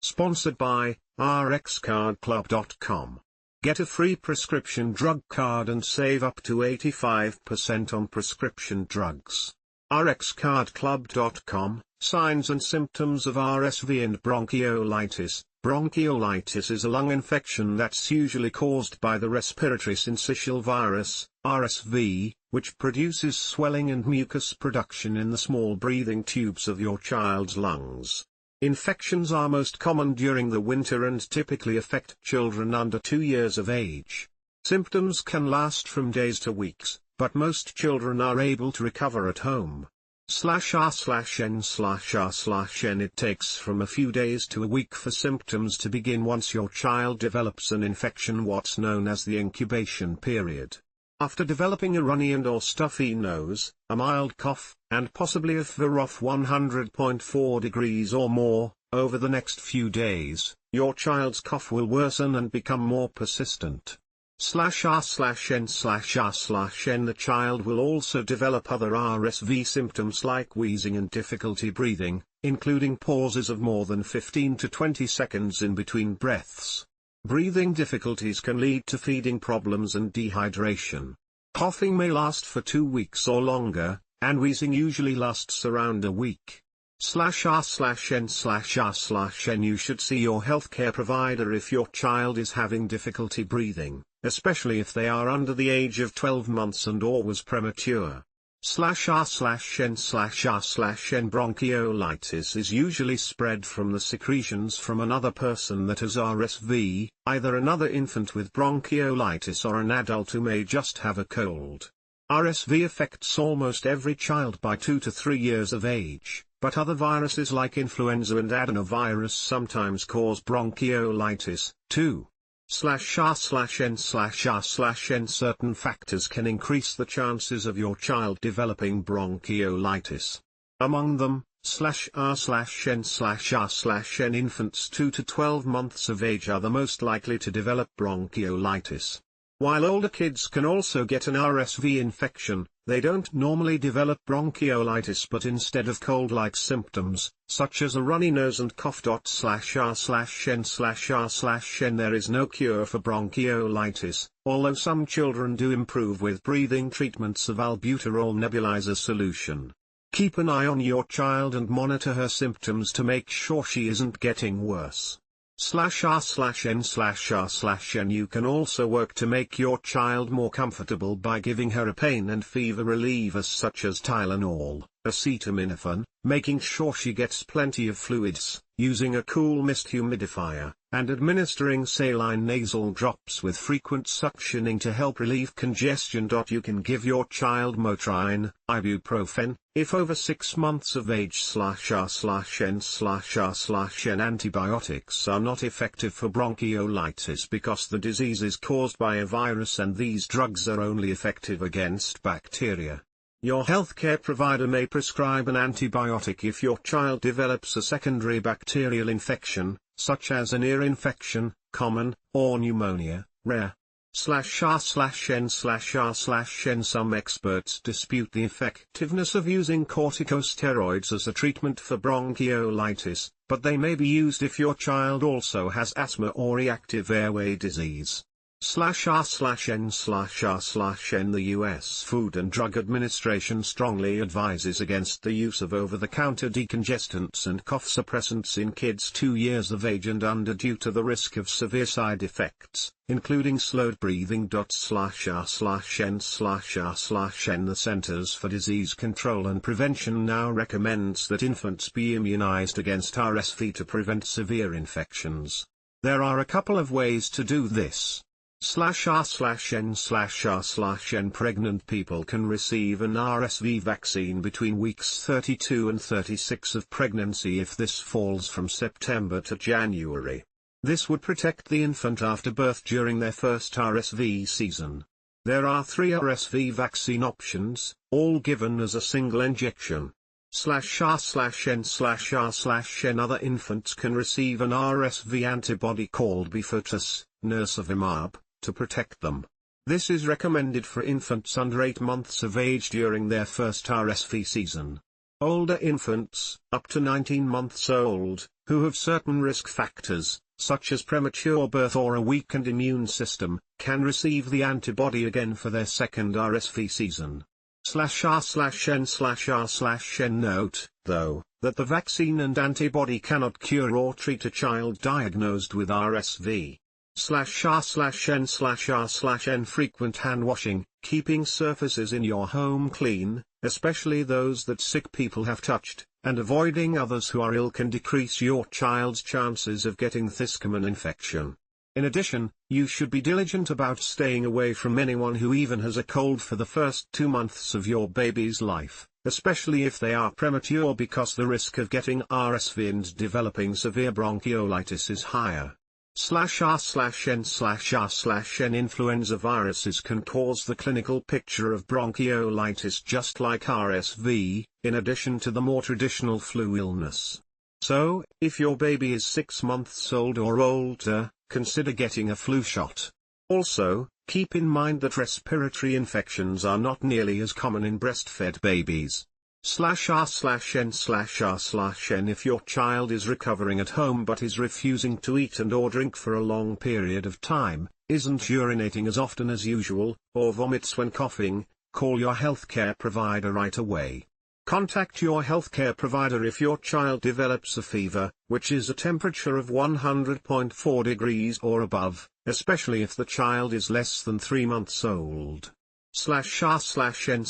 Sponsored by rxcardclub.com. Get a free prescription drug card and save up to 85% on prescription drugs. rxcardclub.com. Signs and symptoms of RSV and bronchiolitis. Bronchiolitis is a lung infection that's usually caused by the respiratory syncytial virus, RSV, which produces swelling and mucus production in the small breathing tubes of your child's lungs. Infections are most common during the winter and typically affect children under 2 years of age. Symptoms can last from days to weeks, but most children are able to recover at home. /r/n/r/n It takes from a few days to a week for symptoms to begin once your child develops an infection, what's known as the incubation period. After developing a runny and/or stuffy nose, a mild cough, and possibly afeverof 100.4 degrees or more, over the next few days, your child's cough will worsen and become more persistent. /r/n/r/n The child will also develop other RSV symptoms like wheezing and difficulty breathing, including pauses of more than 15 to 20 seconds in between breaths. Breathing difficulties can lead to feeding problems and dehydration. Coughing may last for 2 weeks or longer, and wheezing usually lasts around a week. /r/n/r/n You should see your healthcare provider if your child is having difficulty breathing, especially if they are under the age of 12 months and/or was premature. /r/n/r/n Bronchiolitis is usually spread from the secretions from another person that has RSV, either another infant with bronchiolitis or an adult who may just have a cold. RSV affects almost every child by 2 to 3 years of age, but other viruses like influenza and adenovirus sometimes cause bronchiolitis, too. /r/n/r/n Certain factors can increase the chances of your child developing bronchiolitis. Among them, /r/n/r/n infants 2 to 12 months of age are the most likely to develop bronchiolitis. While older kids can also get an RSV infection, they don't normally develop bronchiolitis but instead of cold-like symptoms, such as a runny nose and cough. /r/n/r/n There is no cure for bronchiolitis, although some children do improve with breathing treatments of albuterol nebulizer solution. Keep an eye on your child and monitor her symptoms to make sure she isn't getting worse. /r/n/r/n You can also work to make your child more comfortable by giving her a pain and fever reliever such as Tylenol, acetaminophen, making sure she gets plenty of fluids, using a cool mist humidifier, and administering saline nasal drops with frequent suctioning to help relieve congestion. You can give your child Motrin, ibuprofen, if over 6 months of age. /r/n/r/n Antibiotics are not effective for bronchiolitis because the disease is caused by a virus and these drugs are only effective against bacteria. Your healthcare provider may prescribe an antibiotic if your child develops a secondary bacterial infection, such as an ear infection, common, or pneumonia, rare. /r/n/r/n Some experts dispute the effectiveness of using corticosteroids as a treatment for bronchiolitis, but they may be used if your child also has asthma or reactive airway disease. /r/n/r/n The U.S. Food and Drug Administration strongly advises against the use of over-the-counter decongestants and cough suppressants in kids 2 years of age and under due to the risk of severe side effects, including slowed breathing. /r/n/r/n The Centers for Disease Control and Prevention now recommends that infants be immunized against RSV to prevent severe infections. There are a couple of ways to do this. /r/n/r/n Pregnant people can receive an RSV vaccine between weeks 32 and 36 of pregnancy if this falls from September to January. This would protect the infant after birth during their first RSV season. There are 3 RSV vaccine options, all given as a single injection. /r/n/r/n Other infants can receive an RSV antibody called before nirsevimab, to protect them. This is recommended for infants under 8 months of age during their first RSV season. Older infants, up to 19 months old, who have certain risk factors, such as premature birth or a weakened immune system, can receive the antibody again for their second RSV season. /r/n/r/n Note, though, that the vaccine and antibody cannot cure or treat a child diagnosed with RSV. /r/n/r/n Frequent hand washing, keeping surfaces in your home clean, especially those that sick people have touched, and avoiding others who are ill can decrease your child's chances of getting this common infection. In addition, you should be diligent about staying away from anyone who even has a cold for the first 2 months of your baby's life, especially if they are premature, because the risk of getting RSV and developing severe bronchiolitis is higher. /r/n/r/n Influenza viruses can cause the clinical picture of bronchiolitis just like RSV, in addition to the more traditional flu illness. So, if your baby is 6 months old or older, consider getting a flu shot. Also, keep in mind that respiratory infections are not nearly as common in breastfed babies. /r/n/r/n If your child is recovering at home but is refusing to eat and or drink for a long period of time, isn't urinating as often as usual, or vomits when coughing, call your healthcare provider right away. Contact your healthcare provider if your child develops a fever, which is a temperature of 100.4 degrees or above, especially if the child is less than 3 months old. /r/n/r/n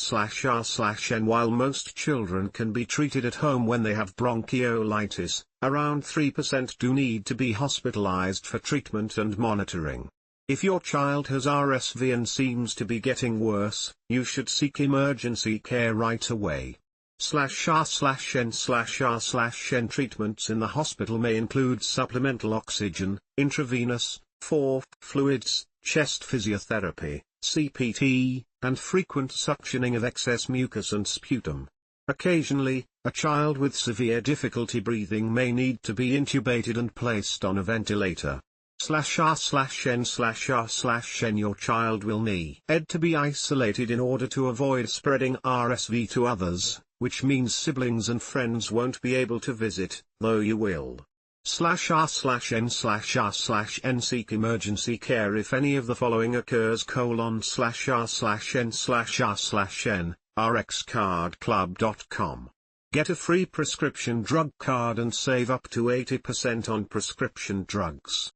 While most children can be treated at home when they have bronchiolitis, around 3% do need to be hospitalized for treatment and monitoring. If your child has RSV and seems to be getting worse, you should seek emergency care right away. /r/n/r/n Treatments in the hospital may include supplemental oxygen, intravenous, fluids, chest physiotherapy, CPT, and frequent suctioning of excess mucus and sputum. Occasionally, a child with severe difficulty breathing may need to be intubated and placed on a ventilator. /r/n/r/n Your child will need to be isolated in order to avoid spreading RSV to others, which means siblings and friends won't be able to visit, though you will. /r/n/r/n Seek emergency care if any of the following occurs: /r/n/r/n rxcardclub.com. Get a free prescription drug card and save up to 80% on prescription drugs.